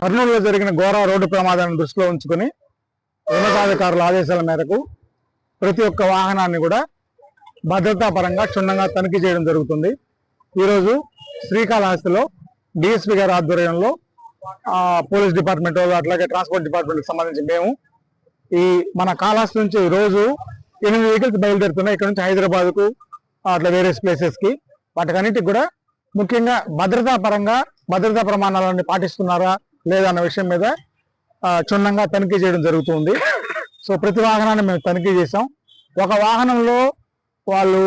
కర్నూలులో జరిగిన ఘోర రోడ్డు ప్రమాదాన్ని దృష్టిలో ఉంచుకుని ఉన్నతాధికారుల ఆదేశాల మేరకు ప్రతి ఒక్క వాహనాన్ని కూడా భద్రతా పరంగా క్షుణ్ణంగా తనిఖీ చేయడం జరుగుతుంది. ఈరోజు శ్రీకాళహస్తిలో డిఎస్పీ గారి ఆధ్వర్యంలో పోలీస్ డిపార్ట్మెంట్ అట్లాగే ట్రాన్స్పోర్ట్ డిపార్ట్మెంట్కి సంబంధించి మేము ఈ మన కాళహస్తి నుంచి రోజు 8 వెహికల్స్ బయలుదేరుతున్నాయి. ఇక్కడ నుంచి హైదరాబాద్కు అట్లా వేరియస్ ప్లేసెస్కి. వాటికన్నిటికి కూడా ముఖ్యంగా భద్రతా పరంగా భద్రతా ప్రమాణాలన్నీ పాటిస్తున్నారా లేదా అన్న విషయం మీద క్షుణ్ణంగా తనిఖీ చేయడం జరుగుతుంది. సో ప్రతి వాహనాన్ని మేము తనిఖీ చేసాం. ఒక వాహనంలో వాళ్ళు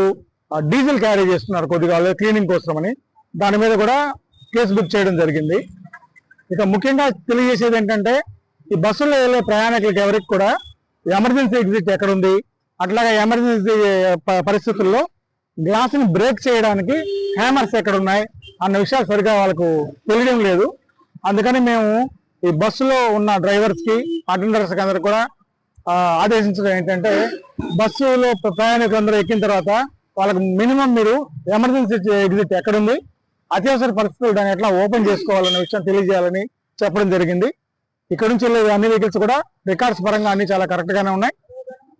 డీజిల్ క్యారీ చేస్తున్నారు కొద్దిగా క్లీనింగ్ కోసమని, దాని మీద కూడా కేసు బుక్ చేయడం జరిగింది. ఇక ముఖ్యంగా తెలియజేసేది ఏంటంటే ఈ బస్సుల్లో వెళ్ళే ప్రయాణికులకి ఎవరికి కూడా ఎమర్జెన్సీ ఎగ్జిట్ ఎక్కడుంది, అట్లాగే ఎమర్జెన్సీ పరిస్థితుల్లో గ్లాసుని బ్రేక్ చేయడానికి హ్యామర్స్ ఎక్కడ ఉన్నాయి అన్న విషయాలు సరిగా వాళ్ళకు తెలియడం లేదు. అందుకని మేము ఈ బస్సులో ఉన్న డ్రైవర్స్కి అటెండర్స్కి అందరికి కూడా ఆదేశించడం ఏంటంటే బస్సులో ప్రయాణికులందరూ ఎక్కిన తర్వాత వాళ్ళకి మినిమం మీరు ఎమర్జెన్సీ ఎగ్జిట్ ఎక్కడుంది, అత్యవసర పరిస్థితులు దాన్ని ఎట్లా ఓపెన్ చేసుకోవాలనే విషయం తెలియజేయాలని చెప్పడం జరిగింది. ఇక్కడ నుంచి వెళ్ళే అన్ని వెహికల్స్ కూడా రికార్డ్స్ పరంగా అన్ని చాలా కరెక్ట్ గానే ఉన్నాయి.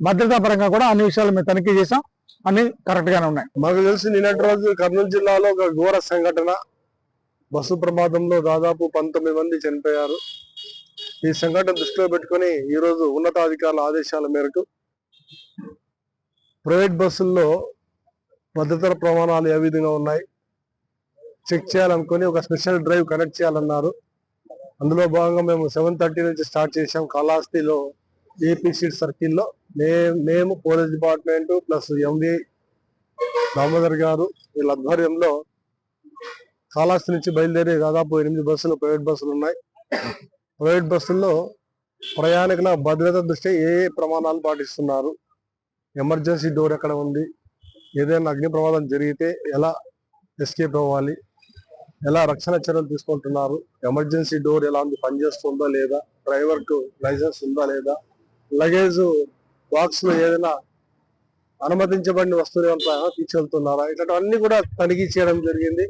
భద్రతా పరంగా కూడా అన్ని విషయాలు మేము తనిఖీ చేసాం, అన్ని కరెక్ట్ గానే ఉన్నాయి. మాకు తెలిసి నిన్నటి రోజు కర్నూలు జిల్లాలో ఒక ఘోర సంఘటన, బస్సు ప్రమాదంలో దాదాపు 19 మంది చనిపోయారు. ఈ సంఘటన దృష్టిలో పెట్టుకుని ఈరోజు ఉన్నతాధికారుల ఆదేశాల మేరకు ప్రైవేట్ బస్సుల్లో భద్రతా ప్రమాణాలు ఏ విధంగా ఉన్నాయి చెక్ చేయాలనుకుని ఒక స్పెషల్ డ్రైవ్ కనెక్ట్ చేయాలన్నారు. అందులో భాగంగా మేము 7:30 నుంచి స్టార్ట్ చేసాం. కాళహస్తిలో ఏపీ సీట్ సర్కిల్లో మేము police department plus MV Damodar గారు వీళ్ళ ఆధ్వర్యంలో కాళహస్తి నుంచి బయలుదేరి దాదాపు 8 బస్సులు ప్రైవేట్ బస్సులు ఉన్నాయి. ప్రైవేట్ బస్సుల్లో ప్రయాణికుల భద్రత దృష్ట్యా ఏ ప్రమాణాలు పాటిస్తున్నారు, ఎమర్జెన్సీ డోర్ ఎక్కడ ఉంది, ఏదైనా అగ్ని ప్రమాదం జరిగితే ఎలా ఎస్కేప్ అవ్వాలి, ఎలా రక్షణ చర్యలు తీసుకుంటున్నారు, ఎమర్జెన్సీ డోర్ ఎలా ఉంది, పనిచేస్తుందా లేదా, డ్రైవర్కు లైసెన్స్ ఉందా లేదా, లగేజ్ బాక్స్ లో ఏదైనా అనుమతించబడిన వస్తువులు ఏమైనా తీసుకెళ్తున్నారా, ఇట్లాంటివన్నీ కూడా తనిఖీ చేయడం జరిగింది.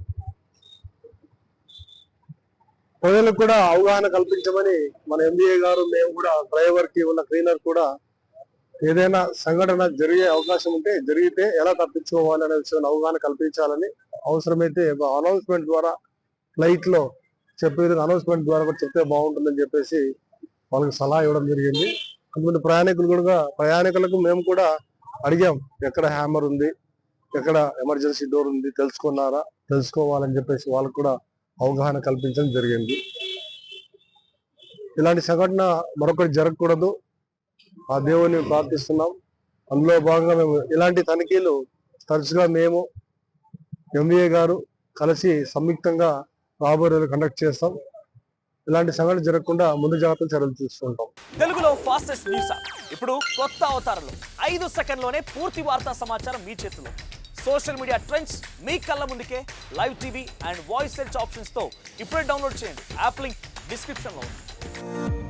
ప్రజలకు కూడా అవగాహన కల్పించమని మన ఎంబీఏ గారు మేము కూడా డ్రైవర్ కి ఉన్న క్లీనర్ కూడా ఏదైనా సంఘటన జరిగే అవకాశం ఉంటే జరిగితే ఎలా తప్పించుకోవాలి అనే విషయాన్ని అవగాహన కల్పించాలని, అవసరమైతే అనౌన్స్మెంట్ ద్వారా ఫ్లైట్ లో చెప్పే విధంగా అనౌన్స్మెంట్ ద్వారా కూడా చెప్తే బాగుంటుందని చెప్పేసి వాళ్ళకి సలహా ఇవ్వడం జరిగింది. అందుకని ప్రయాణికులకు మేము కూడా అడిగాం, ఎక్కడ హ్యామర్ ఉంది, ఎక్కడ ఎమర్జెన్సీ డోర్ ఉంది తెలుసుకున్నారా, తెలుసుకోవాలని చెప్పేసి వాళ్ళకు కూడా అవగాహన కల్పించడం జరిగింది. ఇలాంటి సంఘటన మరొకటి జరగకూడదు, ఆ దేవుని ప్రార్థిస్తున్నాం. అందులో భాగంగా మేము ఇలాంటి తనిఖీలు తరచుగా మేము ఎంబీఏ గారు కలిసి సంయుక్తంగా రాబోయే కండక్ట్ చేస్తాం. ఇలాంటి సంఘటన జరగకుండా ముందు జాగ్రత్తలు చర్యలు తీసుకుంటాం. తెలుగులో ఫాస్టెస్ట్ న్యూస్ ఇప్పుడు కొత్త అవతారంలో 5 సెకండ్లోనే పూర్తి వార్తా సమాచారం మీ చేతిలో. సోషల్ మీడియా ట్రెండ్స్ మీ కళ్ళ ముందుకే live TV and voice search options తో ఇప్పుడే డౌన్లోడ్ చేయండి. యాప్ లింక్ డిస్క్రిప్షన్ లో ఉంది.